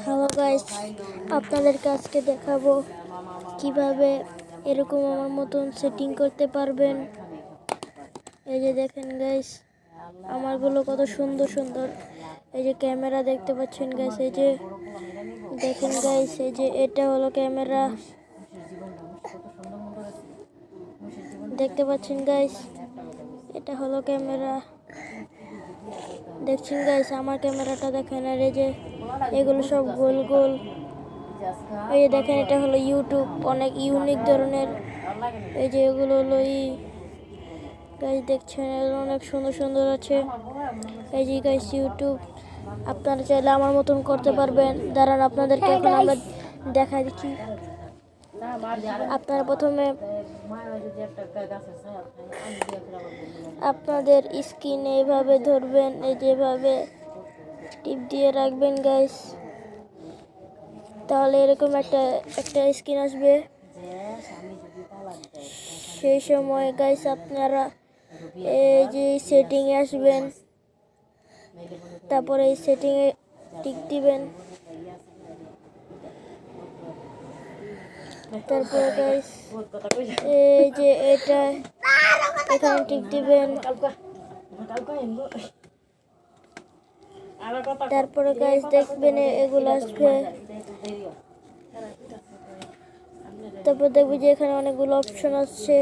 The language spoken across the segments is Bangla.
হ্যালো গাইস, আপনাদেরকে আজকে দেখাবো কিভাবে এরকম আমার মতন সেটিং করতে পারবেন। এই যে দেখেন গাইস, আমারগুলো কত সুন্দর সুন্দর। এই যে ক্যামেরা দেখতে পাচ্ছেন গাইস, এই যে দেখেন গাইস, এই যে এটা হলো ক্যামেরা, দেখতে পাচ্ছেন গাইস, এটা হলো ক্যামেরা। দেখছেন গাইস, আমার ক্যামেরাটা দেখেন। আর এই যে এগুলো সব গোল গোল। এই যে দেখেন, এটা হলো ইউটিউব, অনেক ইউনিক ধরনের। এই যে এগুলো হলো গাইস, দেখছেন অনেক সুন্দর সুন্দর আছে। এই যে গাইস ইউটিউব, আপনারা চাইলে আমার মতন করতে পারবেন। দাঁড়ান, আপনাদেরকে এখন আমরা দেখাই দিচ্ছি। আপনারা প্রথমে আপনাদের স্ক্রিনে এভাবে ধরবেন, এই যেভাবে টিপ দিয়ে রাখবেন গাইস, তাহলে এরকম একটা স্ক্রিন আসবে। সেই সময় গাইস আপনারা এই যে সেটিংয়ে আসবেন, তারপরে এই সেটিংয়ে টিক দিবেন। তারপরে গাইস এই যে এটা এখানে টিক দিবেন। তারপরে গাইস দেখবেন এগুলো আসবে। তারপর দেখবেন যে এখানে অনেকগুলো অপশন আসছে।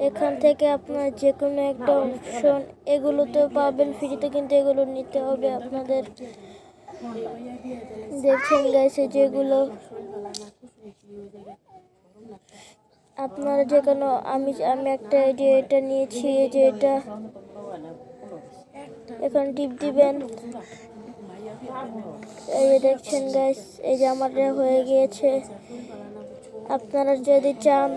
এখান থেকে আপনার যে কোনো একটা অপশন, এগুলো তো পাবেন ফ্রিতে, কিন্তু এগুলো নিতে হবে আপনাদের। দেখছেন গাইস, যেগুলো আপনারা যে কোনো, আমি একটা যে এটা নিয়েছি, এই যে এটা এখন টিপ দিবেন। এই যে দেখছেন গাইস, এই যে আমারটা হয়ে গিয়েছে। আপনারা যদি চান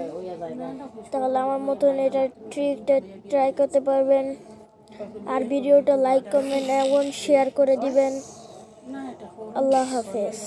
তাহলে আমার মতন এটা ট্রিকটা ট্রাই করতে পারবেন। আর ভিডিওটা লাইক, কমেন্ট এবং শেয়ার করে দিবেন। আল্লাহ হাফেজ।